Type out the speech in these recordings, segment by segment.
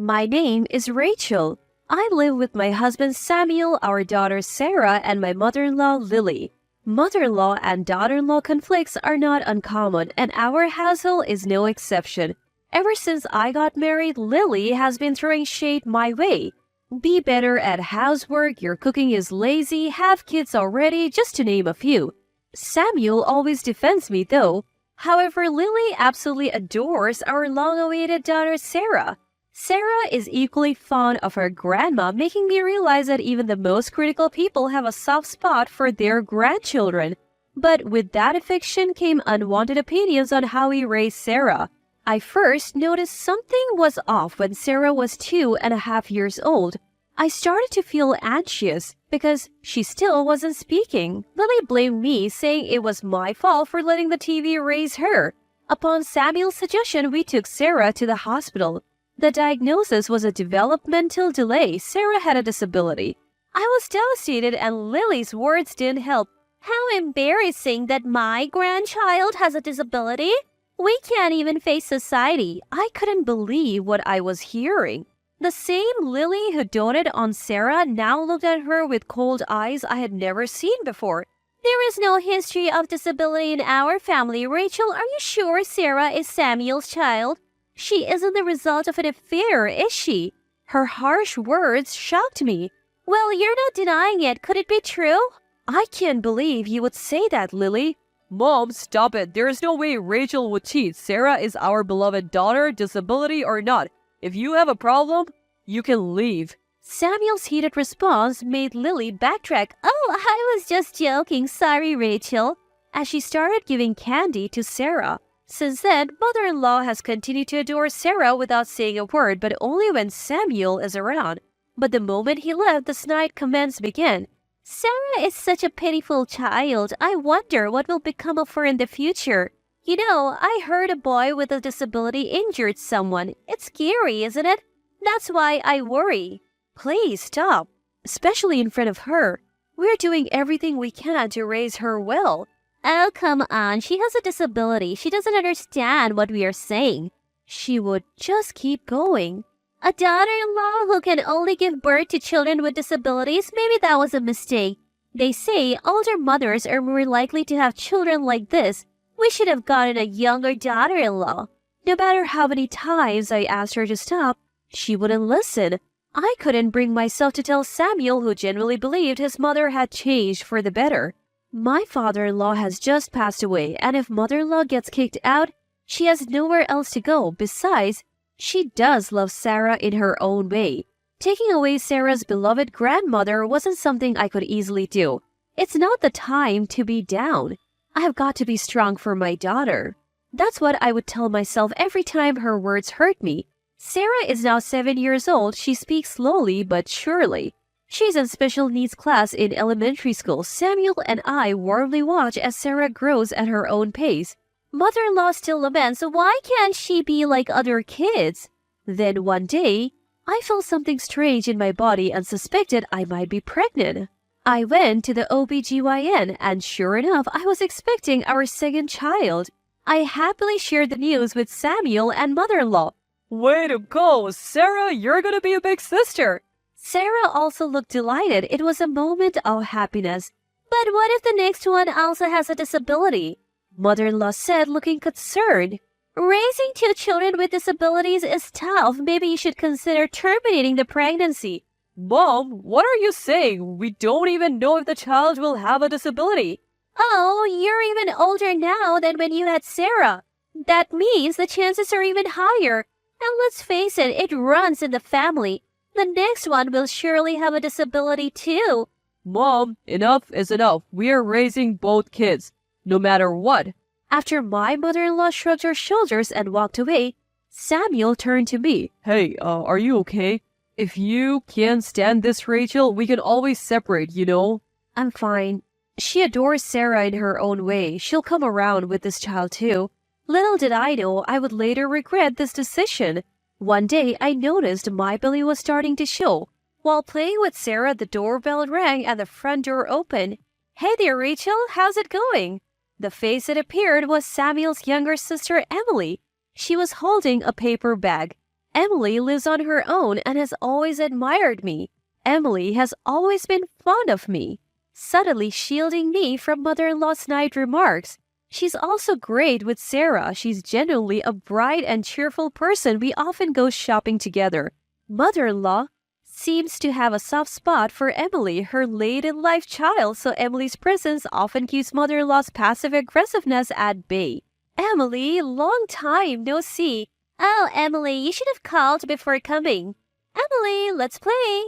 My name is Rachel. I live with my husband Samuel, our daughter Sarah, and my mother-in-law Lily. Mother-in-law and daughter-in-law conflicts are not uncommon, and our household is no exception. Ever since I got married, Lily has been throwing shade my way. Be better at housework, your cooking is lazy, have kids already, just to name a few. Samuel always defends me though. However, Lily absolutely adores our long-awaited daughter Sarah. Sarah is equally fond of her grandma, making me realize that even the most critical people have a soft spot for their grandchildren. But with that affection came unwanted opinions on how we raised Sarah. I first noticed something was off when Sarah was 2.5 years old. I started to feel anxious because she still wasn't speaking. Lily blamed me, saying it was my fault for letting the TV raise her. Upon Samuel's suggestion, we took Sarah to the hospital. The diagnosis was a developmental delay. Sarah had a disability. I was devastated and Lily's words didn't help. How embarrassing that my grandchild has a disability. We can't even face society. I couldn't believe what I was hearing. The same Lily who doted on Sarah now looked at her with cold eyes I had never seen before. There is no history of disability in our family. Rachel, are you sure Sarah is Samuel's child? She isn't the result of an affair, is she? Her harsh words shocked me. Well, you're not denying it. Could it be true? I can't believe you would say that, Lily. Mom, stop it. There is no way Rachel would cheat. Sarah is our beloved daughter, disability or not. If you have a problem, you can leave. Samuel's heated response made Lily backtrack. Oh, I was just joking. Sorry, Rachel. As she started giving candy to Sarah. Since then, mother-in-law has continued to adore Sarah without saying a word, but only when Samuel is around. But the moment he left, the snide comments began. Sarah is such a pitiful child. I wonder what will become of her in the future. You know, I heard a boy with a disability injured someone. It's scary, isn't it? That's why I worry. Please stop, especially in front of her. We're doing everything we can to raise her well. Oh, come on. She has a disability. She doesn't understand what we are saying. She would just keep going. A daughter-in-law who can only give birth to children with disabilities? Maybe that was a mistake. They say older mothers are more likely to have children like this. We should have gotten a younger daughter-in-law. No matter how many times I asked her to stop, she wouldn't listen. I couldn't bring myself to tell Samuel, who genuinely believed his mother had changed for the better. My father-in-law has just passed away, and if mother-in-law gets kicked out, she has nowhere else to go. Besides, she does love Sarah in her own way. Taking away Sarah's beloved grandmother wasn't something I could easily do. It's not the time to be down. I've got to be strong for my daughter. That's what I would tell myself every time her words hurt me. Sarah is now 7 years old. She speaks slowly but surely. She's in special needs class in elementary school. Samuel and I warmly watch as Sarah grows at her own pace. Mother-in-law still laments, why can't she be like other kids? Then one day, I felt something strange in my body and suspected I might be pregnant. I went to the OBGYN and sure enough, I was expecting our second child. I happily shared the news with Samuel and mother-in-law. Way to go, Sarah, you're gonna be a big sister. Sarah also looked delighted. It was a moment of happiness. But what if the next one also has a disability? Mother-in-law said, looking concerned. Raising 2 children with disabilities is tough. Maybe you should consider terminating the pregnancy. Mom, what are you saying? We don't even know if the child will have a disability. Oh, you're even older now than when you had Sarah. That means the chances are even higher. And let's face it, it runs in the family. The next one will surely have a disability too. Mom, enough is enough. We are raising both kids, no matter what. After my mother-in-law shrugged her shoulders and walked away, Samuel turned to me. Hey, are you okay? If you can't stand this, Rachel, we can always separate, you know? I'm fine. She adores Sarah in her own way. She'll come around with this child too. Little did I know I would later regret this decision. One day, I noticed my belly was starting to show. While playing with Sarah, the doorbell rang and the front door opened. Hey there, Rachel. How's it going? The face that appeared was Samuel's younger sister, Emily. She was holding a paper bag. Emily lives on her own and has always admired me. Emily has always been fond of me, subtly shielding me from mother-in-law's snide remarks. She's also great with Sarah. She's genuinely a bright and cheerful person. We often go shopping together. Mother-in-law seems to have a soft spot for Emily, her late-in-life child, so Emily's presence often keeps mother-in-law's passive aggressiveness at bay. Emily, long time no see. Oh, Emily, you should have called before coming. Emily, let's play.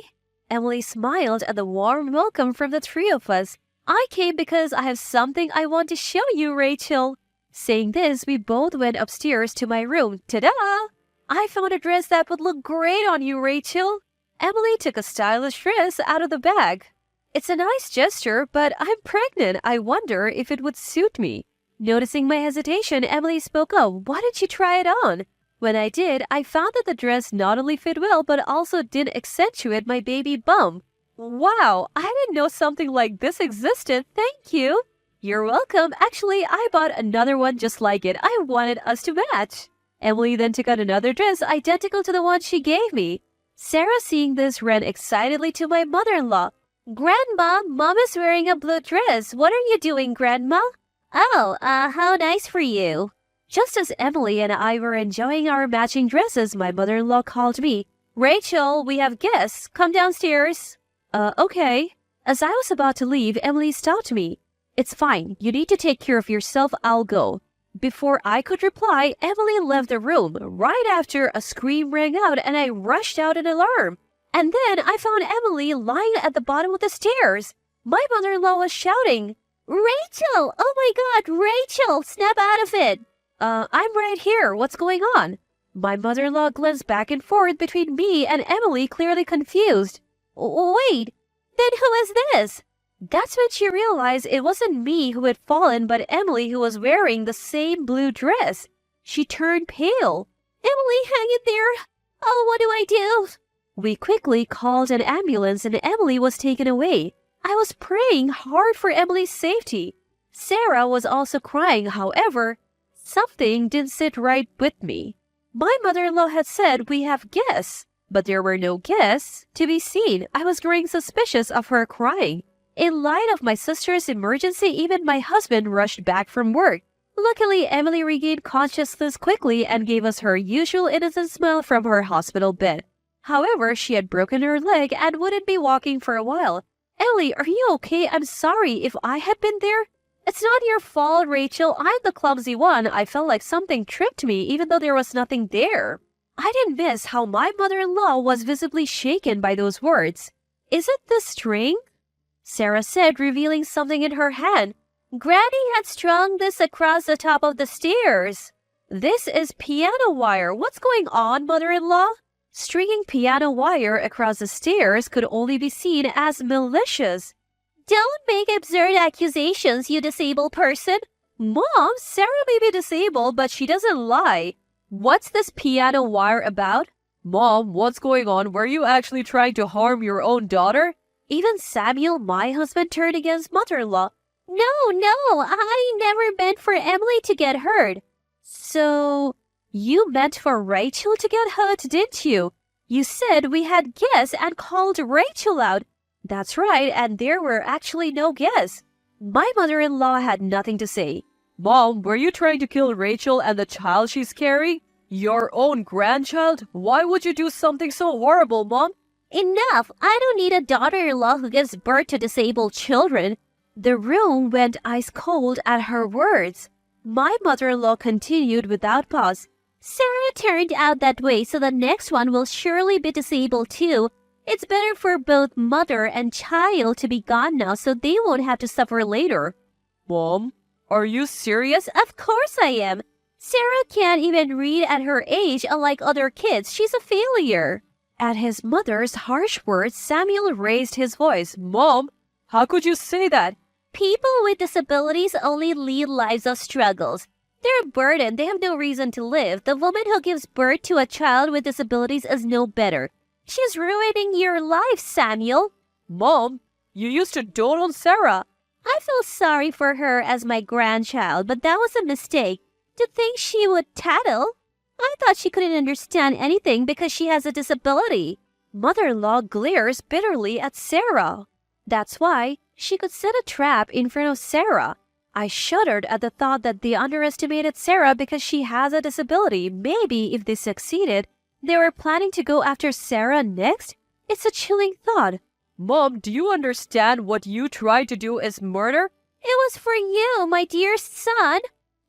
Emily smiled at the warm welcome from the three of us. I came because I have something I want to show you, Rachel. Saying this, we both went upstairs to my room. Ta-da! I found a dress that would look great on you, Rachel. Emily took a stylish dress out of the bag. It's a nice gesture, but I'm pregnant. I wonder if it would suit me. Noticing my hesitation, Emily spoke up. Why don't you try it on? When I did, I found that the dress not only fit well, but also did accentuate my baby bump. Wow, I didn't know something like this existed. Thank you. You're welcome. Actually, I bought another one just like it. I wanted us to match. Emily then took out another dress identical to the one she gave me. Sarah, seeing this, ran excitedly to my mother-in-law. Grandma, Mom is wearing a blue dress. What are you doing, Grandma? Oh, how nice for you. Just as Emily and I were enjoying our matching dresses, my mother-in-law called me. Rachel, we have guests. Come downstairs. Okay. As I was about to leave, Emily stopped me. It's fine. You need to take care of yourself. I'll go. Before I could reply, Emily left the room. Right after, a scream rang out and I rushed out in alarm. And then I found Emily lying at the bottom of the stairs. My mother-in-law was shouting, Rachel! Oh my God, Rachel! Snap out of it! I'm right here. What's going on? My mother-in-law glanced back and forth between me and Emily, clearly confused. Wait, then who is this? That's when she realized it wasn't me who had fallen, but Emily who was wearing the same blue dress. She turned pale. Emily, hang in there. Oh, what do I do? We quickly called an ambulance and Emily was taken away. I was praying hard for Emily's safety. Sarah was also crying. However, something didn't sit right with me. My mother-in-law had said we have guests, but there were no guests to be seen. I was growing suspicious of her crying. In light of my sister's emergency, even my husband rushed back from work. Luckily, Emily regained consciousness quickly and gave us her usual innocent smile from her hospital bed. However, she had broken her leg and wouldn't be walking for a while. Ellie, are you okay? I'm sorry if I had been there. It's not your fault, Rachel. I'm the clumsy one. I felt like something tripped me, even though there was nothing there. I didn't miss how my mother-in-law was visibly shaken by those words. Is it the string? Sarah said, revealing something in her hand. Granny had strung this across the top of the stairs. This is piano wire. What's going on, mother-in-law? Stringing piano wire across the stairs could only be seen as malicious. Don't make absurd accusations, you disabled person. Mom, Sarah may be disabled, but she doesn't lie. What's this piano wire about? Mom, what's going on? Were you actually trying to harm your own daughter? Even Samuel, my husband, turned against mother-in-law. No, I never meant for Emily to get hurt. So, you meant for Rachel to get hurt, didn't you? You said we had guests and called Rachel out. That's right, and there were actually no guests. My mother-in-law had nothing to say. Mom, were you trying to kill Rachel and the child she's carrying? Your own grandchild? Why would you do something so horrible, Mom? Enough! I don't need a daughter-in-law who gives birth to disabled children. The room went ice cold at her words. My mother-in-law continued without pause. Sarah turned out that way, so the next one will surely be disabled too. It's better for both mother and child to be gone now so they won't have to suffer later. Mom, are you serious? Of course I am. Sarah can't even read at her age, unlike other kids. She's a failure. At his mother's harsh words, Samuel raised his voice. Mom, how could you say that? People with disabilities only lead lives of struggles. They're a burden. They have no reason to live. The woman who gives birth to a child with disabilities is no better. She's ruining your life, Samuel. Mom, you used to dote on Sarah. I feel sorry for her as my grandchild, but that was a mistake. To think she would tattle. I thought she couldn't understand anything because she has a disability. Mother-in-law glares bitterly at Sarah. That's why she could set a trap in front of Sarah. I shuddered at the thought that they underestimated Sarah because she has a disability. Maybe if they succeeded, they were planning to go after Sarah next? It's a chilling thought. Mom, do you understand what you tried to do is murder? It was for you, my dear son.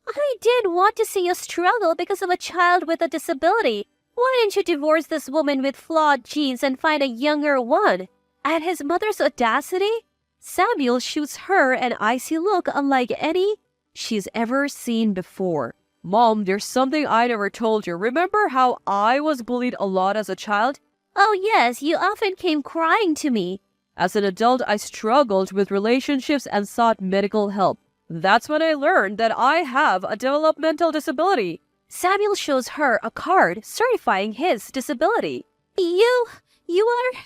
I did want to see you struggle because of a child with a disability. Why didn't you divorce this woman with flawed genes and find a younger one? At his mother's audacity, Samuel shoots her an icy look unlike any she's ever seen before. Mom, there's something I never told you. Remember how I was bullied a lot as a child? Oh yes, you often came crying to me. As an adult, I struggled with relationships and sought medical help. That's when I learned that I have a developmental disability. Samuel shows her a card certifying his disability. You are...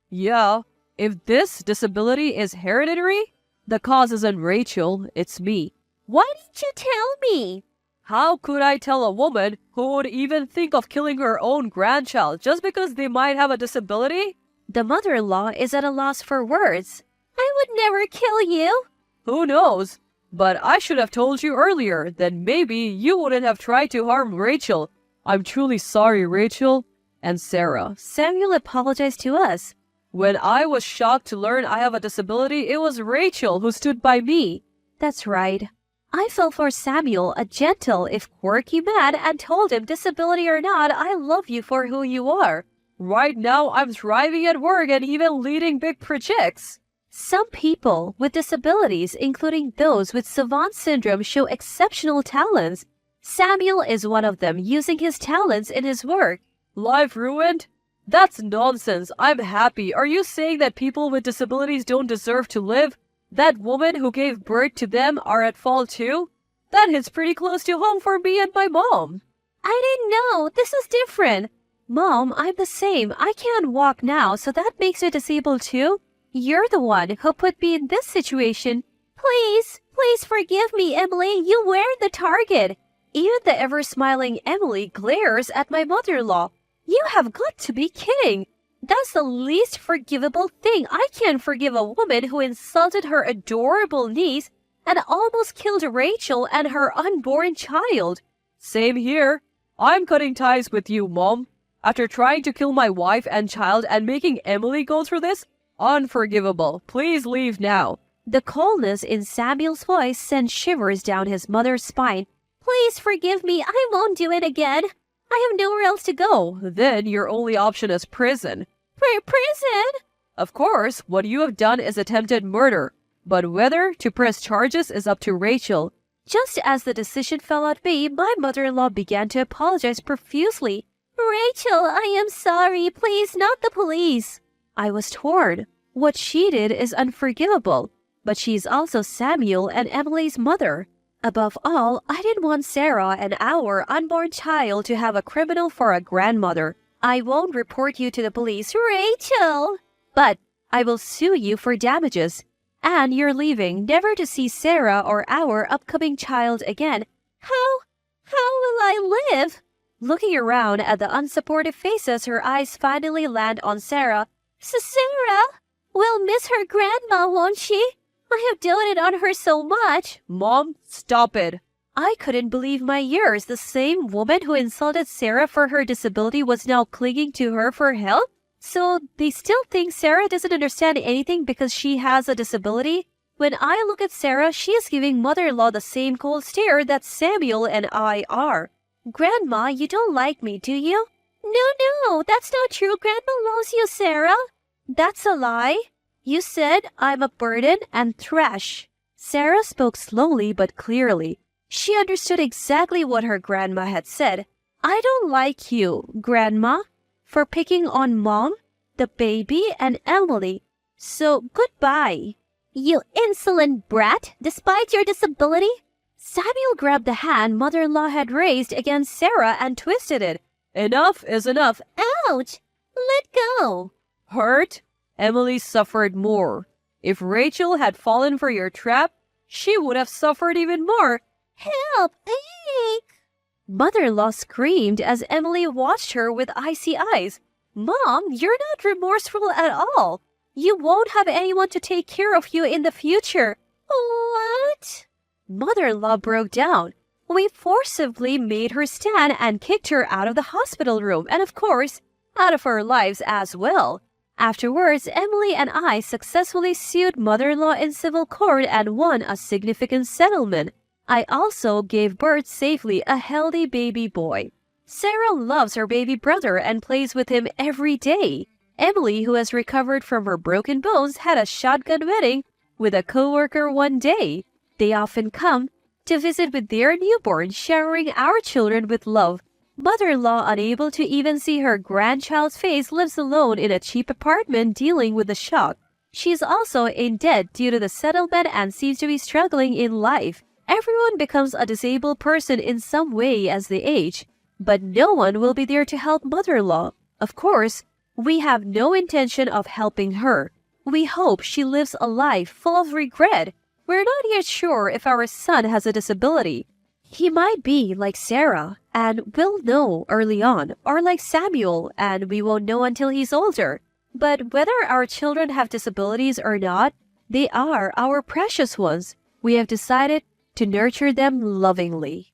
Yeah, if this disability is hereditary, the cause isn't Rachel, it's me. Why didn't you tell me? How could I tell a woman who would even think of killing her own grandchild just because they might have a disability? The mother-in-law is at a loss for words. I would never kill you. Who knows? But I should have told you earlier, then maybe you wouldn't have tried to harm Rachel. I'm truly sorry, Rachel and Sarah. Samuel apologized to us. When I was shocked to learn I have a disability, it was Rachel who stood by me. That's right. I felt for Samuel, a gentle, if quirky man, and told him, disability or not, I love you for who you are. Right now, I'm thriving at work and even leading big projects. Some people with disabilities, including those with savant syndrome, show exceptional talents. Samuel is one of them, using his talents in his work. Life ruined? That's nonsense. I'm happy. Are you saying that people with disabilities don't deserve to live? That woman who gave birth to them are at fault too? That hits pretty close to home for me and my mom. I didn't know. This is different. Mom, I'm the same. I can't walk now, so that makes you disabled too? You're the one who put me in this situation. Please forgive me, Emily. You were the target. Even the ever-smiling Emily glares at my mother-in-law. You have got to be kidding. That's the least forgivable thing. I can't forgive a woman who insulted her adorable niece and almost killed Rachel and her unborn child. Same here. I'm cutting ties with you, Mom. After trying to kill my wife and child and making Emily go through this, unforgivable. Please leave now. The coldness in Samuel's voice sent shivers down his mother's spine. Please forgive me. I won't do it again. I have nowhere else to go. Then your only option is prison. Prison? Of course, what you have done is attempted murder. But whether to press charges is up to Rachel. Just as the decision fell on me, my mother-in-law began to apologize profusely. Rachel, I am sorry. Please, not the police. I was torn. What she did is unforgivable. But she's also Samuel and Emily's mother. Above all, I didn't want Sarah and our unborn child to have a criminal for a grandmother. I won't report you to the police, Rachel. But I will sue you for damages. And you're leaving, never to see Sarah or our upcoming child again. How will I live? Looking around at the unsupportive faces, her eyes finally land on Sarah. Sarah will miss her grandma, won't she? I have doted on her so much. Mom, stop it. I couldn't believe my ears. The same woman who insulted Sarah for her disability was now clinging to her for help? So they still think Sarah doesn't understand anything because she has a disability? When I look at Sarah, she is giving mother-in-law the same cold stare that Samuel and I are. Grandma, you don't like me, do you? No, that's not true. Grandma loves you, Sarah. That's a lie. You said I'm a burden and trash. Sarah spoke slowly but clearly. She understood exactly what her grandma had said. I don't like you, Grandma, for picking on Mom, the baby, and Emily. So goodbye. You insolent brat, despite your disability. Samuel grabbed the hand mother-in-law had raised against Sarah and twisted it. Enough is enough. Ouch! Let go. Hurt? Emily suffered more. If Rachel had fallen for your trap, she would have suffered even more. Help! Eek! Mother-in-law screamed as Emily watched her with icy eyes. Mom, you're not remorseful at all. You won't have anyone to take care of you in the future. What? Mother-in-law broke down. We forcibly made her stand and kicked her out of the hospital room and, of course, out of our lives as well. Afterwards, Emily and I successfully sued mother-in-law in civil court and won a significant settlement. I also gave birth safely a healthy baby boy. Sarah loves her baby brother and plays with him every day. Emily, who has recovered from her broken bones, had a shotgun wedding with a coworker one day. They often come to visit with their newborn, showering our children with love. Mother-in-law, unable to even see her grandchild's face, lives alone in a cheap apartment dealing with the shock. She is also in debt due to the settlement and seems to be struggling in life. Everyone becomes a disabled person in some way as they age, but no one will be there to help mother-in-law. Of course, we have no intention of helping her. We hope she lives a life full of regret. We're not yet sure if our son has a disability. He might be like Sarah, and we'll know early on, or like Samuel, and we won't know until he's older. But whether our children have disabilities or not, they are our precious ones. We have decided to nurture them lovingly.